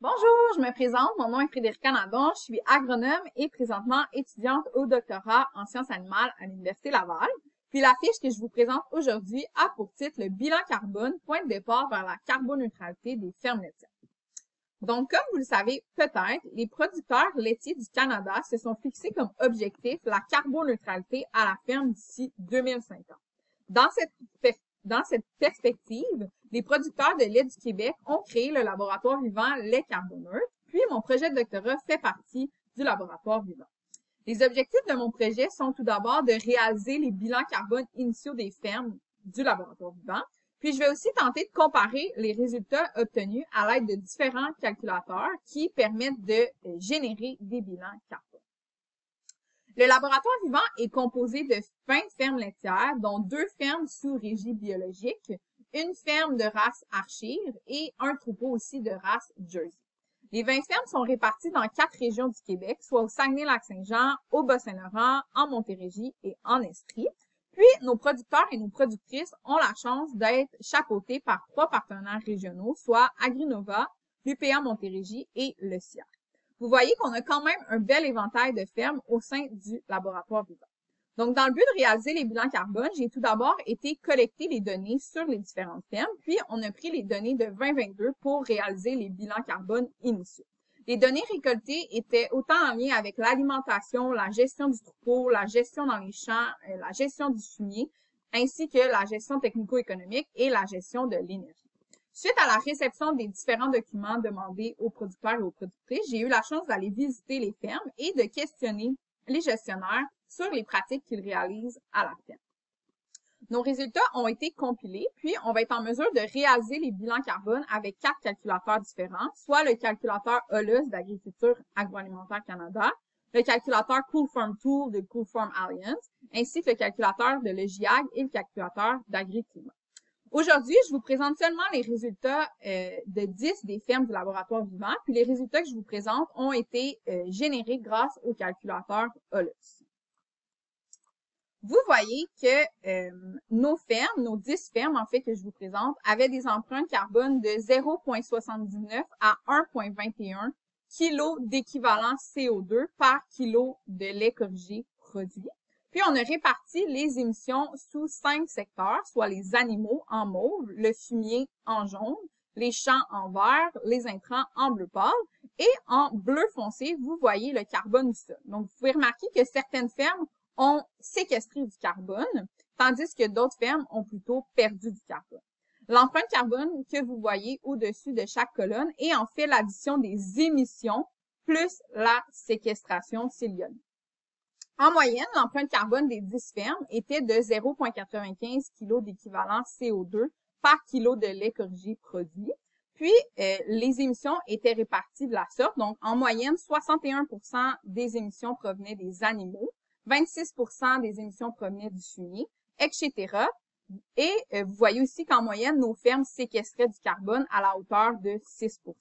Bonjour, je me présente, mon nom est Frédérica Nadon, je suis agronome et présentement étudiante au doctorat en sciences animales à l'Université Laval. Puis la fiche que je vous présente aujourd'hui a pour titre le bilan carbone, point de départ vers la carboneutralité des fermes laitières. Donc, comme vous le savez peut-être, les producteurs laitiers du Canada se sont fixés comme objectif la carboneutralité à la ferme d'ici 2050. Dans cette perspective, les producteurs de lait du Québec ont créé le laboratoire vivant Lait Carboneutre, puis mon projet de doctorat fait partie du laboratoire vivant. Les objectifs de mon projet sont tout d'abord de réaliser les bilans carbone initiaux des fermes du laboratoire vivant, puis je vais aussi tenter de comparer les résultats obtenus à l'aide de différents calculateurs qui permettent de générer des bilans carbone. Le laboratoire vivant est composé de 20 fermes laitières, dont 2 fermes sous régie biologique, une ferme de race Archir et un troupeau aussi de race Jersey. Les 20 fermes sont réparties dans 4 régions du Québec, soit au Saguenay-Lac-Saint-Jean, au Bas-Saint-Laurent, en Montérégie et en Estrie. Puis, nos producteurs et nos productrices ont la chance d'être chapeautés par 3 partenaires régionaux, soit Agrinova, l'UPA Montérégie et le CIAC. Vous voyez qu'on a quand même un bel éventail de fermes au sein du laboratoire vivant. Donc, dans le but de réaliser les bilans carbone, j'ai tout d'abord été collecter les données sur les différentes fermes, puis on a pris les données de 2022 pour réaliser les bilans carbone initiaux. Les données récoltées étaient autant en lien avec l'alimentation, la gestion du troupeau, la gestion dans les champs, la gestion du fumier, ainsi que la gestion technico-économique et la gestion de l'énergie. Suite à la réception des différents documents demandés aux producteurs et aux productrices, j'ai eu la chance d'aller visiter les fermes et de questionner les gestionnaires sur les pratiques qu'ils réalisent à la ferme. Nos résultats ont été compilés, puis on va être en mesure de réaliser les bilans carbone avec 4 calculateurs différents, soit le calculateur OLUS d'Agriculture Agroalimentaire Canada, le calculateur Cool Farm Tool de Cool Farm Alliance, ainsi que le calculateur de l'EGIAG et le calculateur d'AgriClimat. Aujourd'hui, je vous présente seulement les résultats de 10 des fermes du laboratoire vivant, puis les résultats que je vous présente ont été générés grâce au calculateur OLUS. Vous voyez que nos fermes, nos 10 fermes en fait que je vous présente, avaient des empreintes carbone de 0,79 à 1,21 kg d'équivalent CO2 par kilo de lait corrigé produit. Puis, on a réparti les émissions sous 5 secteurs, soit les animaux en mauve, le fumier en jaune, les champs en vert, les intrants en bleu pâle. Et en bleu foncé, vous voyez le carbone du sol. Donc, vous pouvez remarquer que certaines fermes ont séquestré du carbone, tandis que d'autres fermes ont plutôt perdu du carbone. L'empreinte carbone que vous voyez au-dessus de chaque colonne est en fait l'addition des émissions plus la séquestration célionique. En moyenne, l'empreinte carbone des 10 fermes était de 0,95 kg d'équivalent CO2 par kilo de lait corrigé produit. Puis, les émissions étaient réparties de la sorte. Donc, en moyenne, 61% des émissions provenaient des animaux, 26% des émissions provenaient du fumier, etc. Et vous voyez aussi qu'en moyenne, nos fermes séquestraient du carbone à la hauteur de 6%.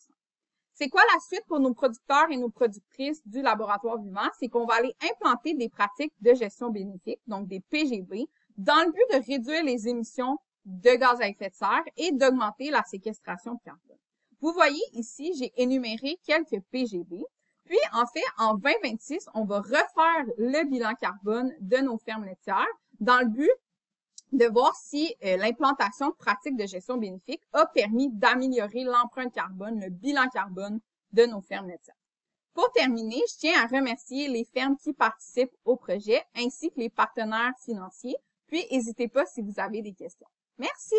C'est quoi la suite pour nos producteurs et nos productrices du laboratoire vivant? C'est qu'on va aller implanter des pratiques de gestion bénéfique, donc des PGB, dans le but de réduire les émissions de gaz à effet de serre et d'augmenter la séquestration de carbone. Vous voyez ici, j'ai énuméré quelques PGB. Puis, en fait, en 2026, on va refaire le bilan carbone de nos fermes laitières dans le but de voir si l'implantation de pratiques de gestion bénéfique a permis d'améliorer l'empreinte carbone, le bilan carbone de nos fermes laitières. Pour terminer, je tiens à remercier les fermes qui participent au projet ainsi que les partenaires financiers. Puis, n'hésitez pas si vous avez des questions. Merci!